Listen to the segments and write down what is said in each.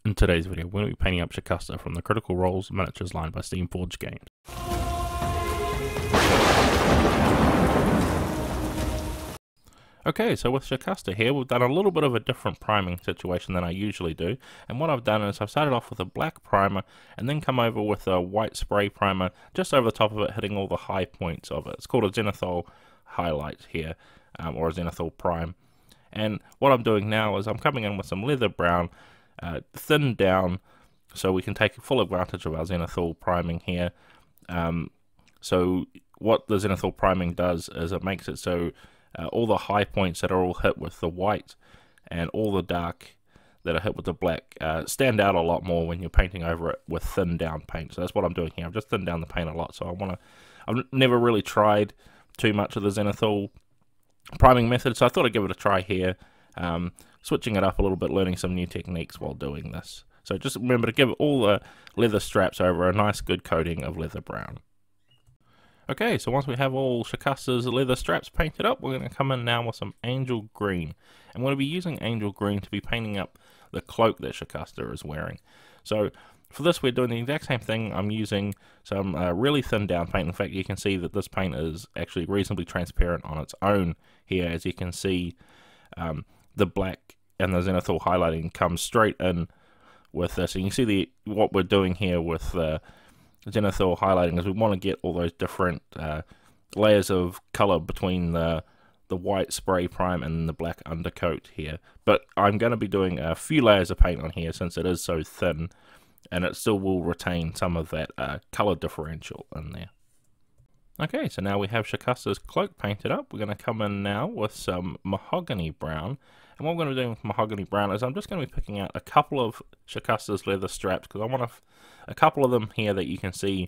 In today's video, we're going to be painting up Shakaste from the Critical Roles miniatures line by Steamforged games. Okay, so with Shakaste here, we've done a little bit of a different priming situation than I usually do, and what I've done is I've started off with a black primer, and then come over with a white spray primer, just over the top of it, hitting all the high points of it. It's called a zenithal highlight here, or a zenithal prime. And what I'm doing now is I'm coming in with some leather brown, thinned down, so we can take full advantage of our zenithal priming here. So what the zenithal priming does is it makes it so all the high points that are all hit with the white and all the dark that are hit with the black stand out a lot more when you're painting over it with thinned down paint. So that's what I'm doing here. I've just thinned down the paint a lot. So I've never really tried too much of the zenithal priming method, so I thought I'd give it a try here, switching it up a little bit, learning some new techniques while doing this. So just remember to give all the leather straps over a nice good coating of leather brown. Okay, so once we have all Shakaste's leather straps painted up, we're going to come in now with some angel green. I'm going to be using angel green to be painting up the cloak that Shakaste is wearing. So for this, we're doing the exact same thing. I'm using some really thin down paint. In fact, you can see that this paint is actually reasonably transparent on its own here. As you can see, the black and the zenithal highlighting comes straight in with this. And you can see what we're doing here with the zenithal highlighting is we want to get all those different layers of color between the white spray prime and the black undercoat here. But I'm going to be doing a few layers of paint on here since it is so thin, and it still will retain some of that color differential in there. Okay, so now we have Shakaste's cloak painted up. We're going to come in now with some mahogany brown. And what we're going to do with mahogany brown is I'm just going to be picking out a couple of Shakaste's leather straps, because I want a couple of them here that you can see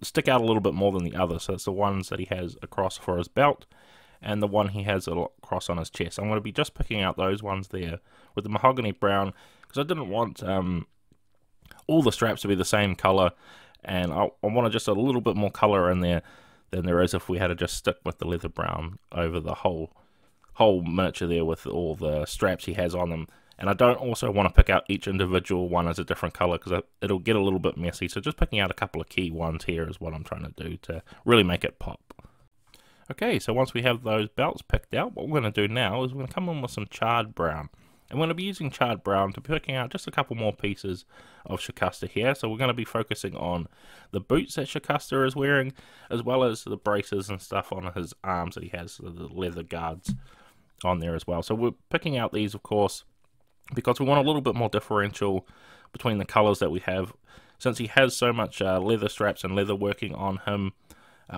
stick out a little bit more than the others. So it's the ones that he has across for his belt, and the one he has across on his chest. I'm going to be just picking out those ones there with the mahogany brown, because I didn't want all the straps to be the same color, and I wanted just a little bit more color in there than there is if we had to just stick with the leather brown over the whole miniature there with all the straps he has on them. And I don't also want to pick out each individual one as a different color, because it'll get a little bit messy. So just picking out a couple of key ones here is what I'm trying to do to really make it pop. Okay, so once we have those belts picked out, what we're going to do now is we're going to come in with some charred brown. And we're going to be using charred brown to be picking out just a couple more pieces of Shakaste here. So we're going to be focusing on the boots that Shakaste is wearing, as well as the braces and stuff on his arms that he has, the leather guards on there as well. So we're picking out these, of course, because we want a little bit more differential between the colors that we have. Since he has so much leather straps and leather working on him,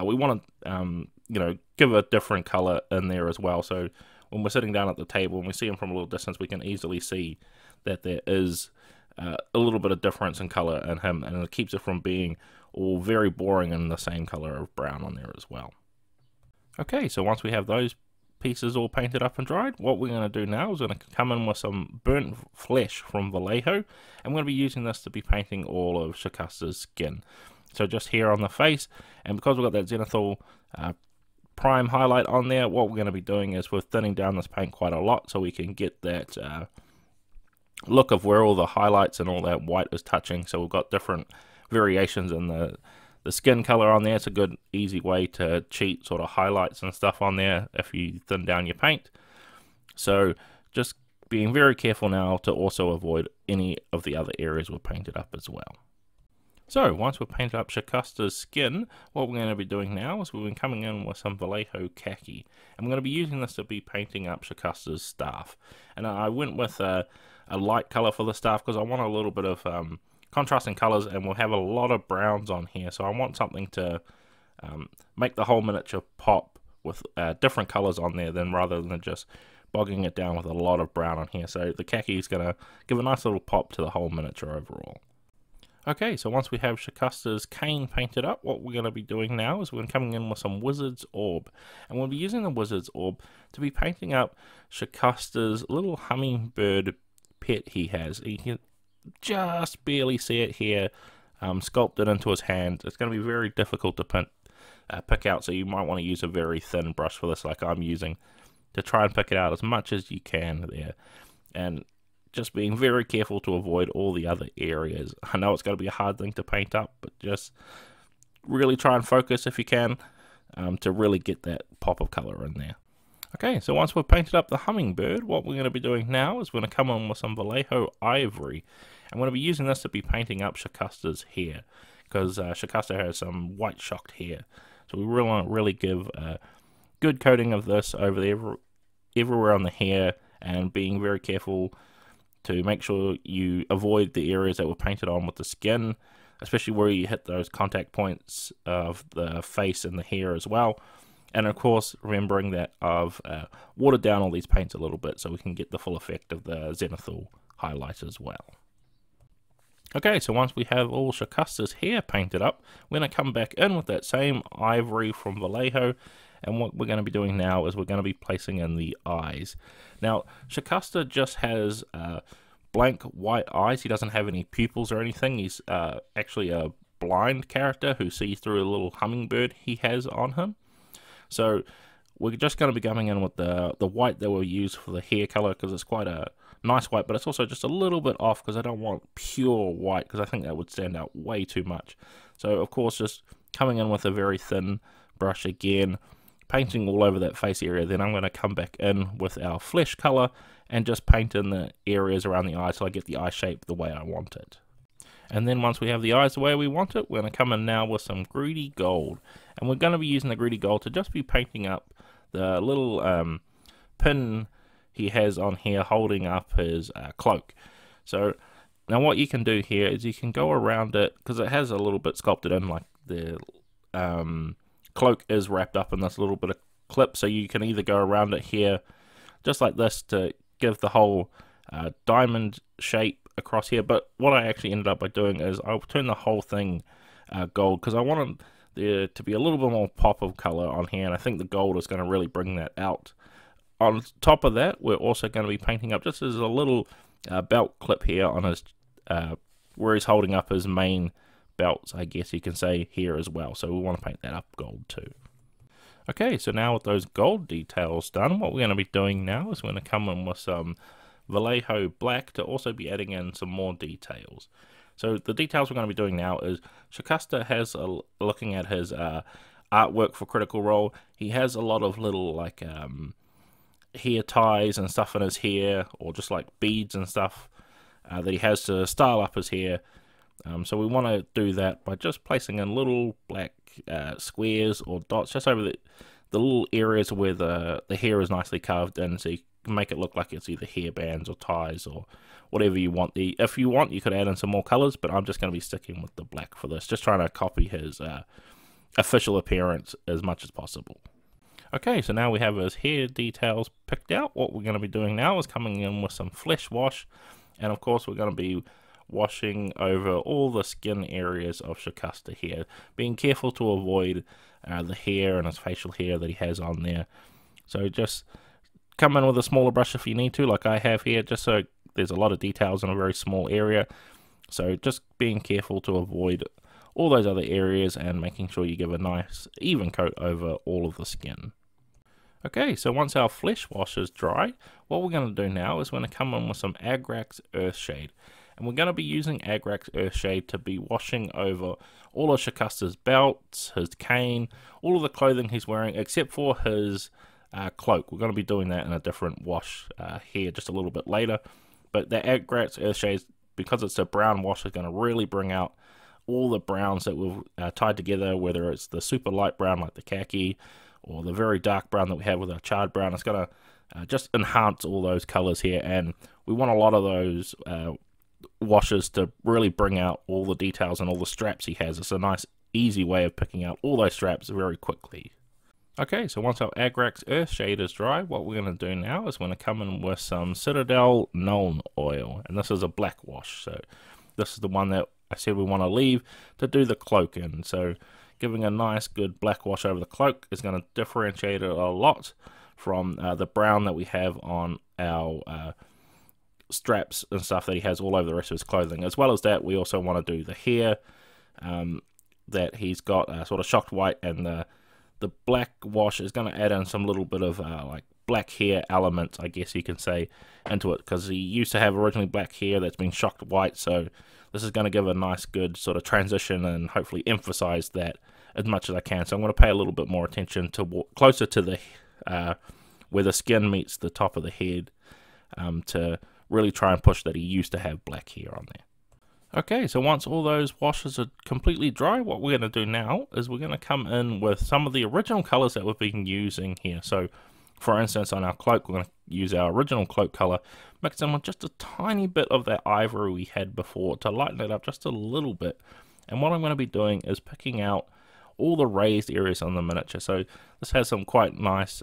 we want to give a different color in there as well. So when we're sitting down at the table and we see him from a little distance, we can easily see that there is a little bit of difference in color in him, and it keeps it from being all very boring in the same color of brown on there as well. Okay, so once we have those pieces all painted up and dried, what we're going to do now is we're going to come in with some burnt flesh from Vallejo, and we're going to be using this to be painting all of Shakaste's skin. So just here on the face, and because we've got that zenithal prime highlight on there, what we're going to be doing is we're thinning down this paint quite a lot so we can get that look of where all the highlights and all that white is touching. So we've got different variations in the skin color on there. It's a good easy way to cheat sort of highlights and stuff on there if you thin down your paint. So just being very careful now to also avoid any of the other areas we're painted up as well. So once we've painted up Shakaste's skin, what we're going to be doing now is we've been coming in with some vallejo khaki, and we're going to be using this to be painting up Shakaste's staff. And I went with a light color for the staff because I want a little bit of contrasting colors, and we'll have a lot of browns on here, so I want something to make the whole miniature pop with different colors on there, rather than just bogging it down with a lot of brown on here. So the khaki is going to give a nice little pop to the whole miniature overall. Okay, so once we have Shakaste's cane painted up, what we're going to be doing now is we're coming in with some wizard's orb, and we'll be using the wizard's orb to be painting up Shakaste's little hummingbird pet he has. You can just barely see it here, sculpted into his hand. It's going to be very difficult to pick out, so you might want to use a very thin brush for this, like I'm using, to try and pick it out as much as you can there. And just being very careful to avoid all the other areas. I know it's going to be a hard thing to paint up, but just really try and focus if you can to really get that pop of color in there. Okay, so once we've painted up the hummingbird, what we're going to be doing now is we're going to come in with some vallejo ivory. I'm going to be using this to be painting up Shakaste's hair, because Shakaste has some white shocked hair. So we really want to really give a good coating of this over everywhere on the hair, and being very careful to make sure you avoid the areas that were painted on with the skin, especially where you hit those contact points of the face and the hair as well. And of course, remembering that I've watered down all these paints a little bit so we can get the full effect of the zenithal highlight as well. Okay, so once we have all Shakaste's hair painted up, we're going to come back in with that same ivory from Vallejo, and what we're going to be doing now is we're going to be placing in the eyes. Now, Shakaste just has blank white eyes. He doesn't have any pupils or anything. He's actually a blind character who sees through a little hummingbird he has on him. So we're just going to be coming in with the white that we'll use for the hair color, because it's quite a nice white, but it's also just a little bit off because I don't want pure white, because I think that would stand out way too much. So of course, just coming in with a very thin brush again, painting all over that face area. Then I'm going to come back in with our flesh color and just paint in the areas around the eye so I get the eye shape the way I want it. And then once we have the eyes the way we want it, we're going to come in now with some greedy gold. And we're going to be using the greedy gold to just be painting up the little pin he has on here holding up his cloak. So now what you can do here is you can go around it, because it has a little bit sculpted in, like the cloak is wrapped up in this little bit of clip, so you can either go around it here just like this to give the whole diamond shape across here. But what I actually ended up by doing is I'll turn the whole thing gold, because I wanted there to be a little bit more pop of color on here, and I think the gold is going to really bring that out. On top of that, we're also going to be painting up just as a little belt clip here on his where he's holding up his main belts, I guess you can say, here as well. So we want to paint that up gold too. Okay, so now with those gold details done, what we're going to be doing now is we're going to come in with some Vallejo black to also be adding in some more details. So the details we're going to be doing now is Shakaste has, looking at his artwork for Critical Role, he has a lot of little like hair ties and stuff in his hair, or just like beads and stuff that he has to style up his hair. So we want to do that by just placing in little black squares or dots just over the little areas where the hair is nicely carved in, so you can make it look like it's either hair bands or ties or whatever you want. If you want, you could add in some more colors, but I'm just going to be sticking with the black for this, just trying to copy his official appearance as much as possible. Okay, so now we have his hair details picked out. What we're going to be doing now is coming in with some flesh wash, and of course we're going to be washing over all the skin areas of Shakaste here, being careful to avoid the hair and his facial hair that he has on there. So just come in with a smaller brush if you need to, like I have here, just so there's a lot of details in a very small area. So just being careful to avoid all those other areas and making sure you give a nice even coat over all of the skin. Okay, so once our flesh wash is dry, what we're going to do now is we're going to come in with some agrax earthshade. And we're going to be using agrax earthshade to be washing over all of Shakaste's belts, his cane, all of the clothing he's wearing, except for his cloak. We're going to be doing that in a different wash here just a little bit later. But the agrax earthshade, because it's a brown wash, is going to really bring out all the browns that we've tied together, whether it's the super light brown like the khaki, or the very dark brown that we have with our charred brown. It's going to just enhance all those colors here, and we want a lot of those washes to really bring out all the details and all the straps he has. It's a nice easy way of picking out all those straps very quickly. Okay, so once our agrax earthshade is dry, what we're going to do now is we're going to come in with some Citadel nuln oil, and this is a black wash. So this is the one that I said we want to leave to do the cloak in. So giving a nice good black wash over the cloak is going to differentiate it a lot from the brown that we have on our straps and stuff that he has all over the rest of his clothing. As well as that, we also want to do the hair that he's got sort of shocked white, and the black wash is going to add in some little bit of like black hair elements, I guess you can say, into it, because he used to have originally black hair that's been shocked white, so this is going to give a nice good sort of transition and hopefully emphasize that as much as I can. So I'm going to pay a little bit more attention to closer to the where the skin meets the top of the head, to really try and push that he used to have black hair on there. Okay, so once all those washes are completely dry, what we're going to do now is we're going to come in with some of the original colors that we've been using here. So for instance, on our cloak, we're going to use our original cloak color, mix in with just a tiny bit of that ivory we had before to lighten it up just a little bit. And what I'm going to be doing is picking out all the raised areas on the miniature. So this has some quite nice,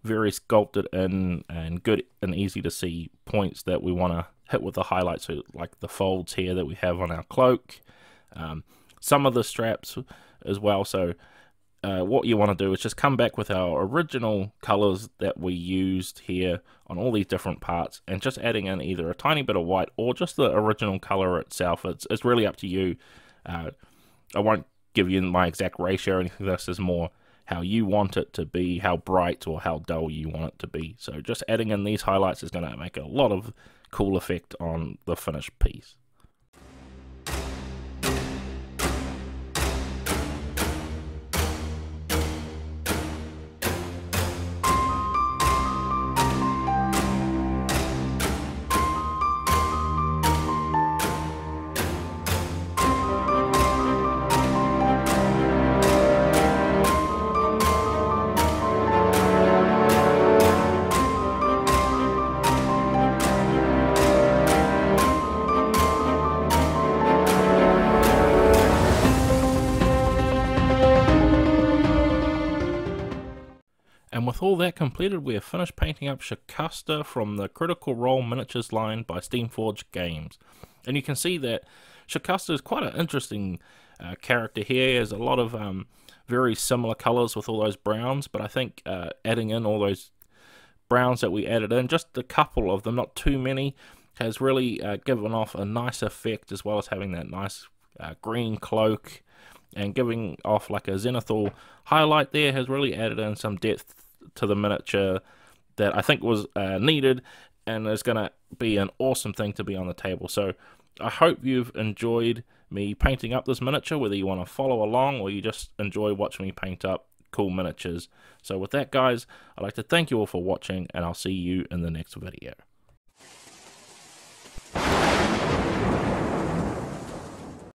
very sculpted in and good and easy to see points that we want to hit with the highlights, so like the folds here that we have on our cloak, some of the straps as well. So what you want to do is just come back with our original colors that we used here on all these different parts, and just adding in either a tiny bit of white or just the original color itself. It's really up to you. I won't give you my exact ratio or anything. This is more how you want it to be, how bright or how dull you want it to be. So just adding in these highlights is going to make a lot of cool effect on the finished piece. And with all that completed, we have finished painting up Shakaste from the Critical Role Miniatures line by Steamforged Games. And you can see that Shakaste is quite an interesting character here. He has a lot of very similar colors with all those browns, but I think adding in all those browns that we added in, just a couple of them, not too many, has really given off a nice effect, as well as having that nice green cloak and giving off like a zenithal highlight there. Has really added in some depth to the miniature that I think was needed, and is going to be an awesome thing to be on the table. So I hope you've enjoyed me painting up this miniature, whether you want to follow along or you just enjoy watching me paint up cool miniatures. So with that, guys, I'd like to thank you all for watching, and I'll see you in the next video.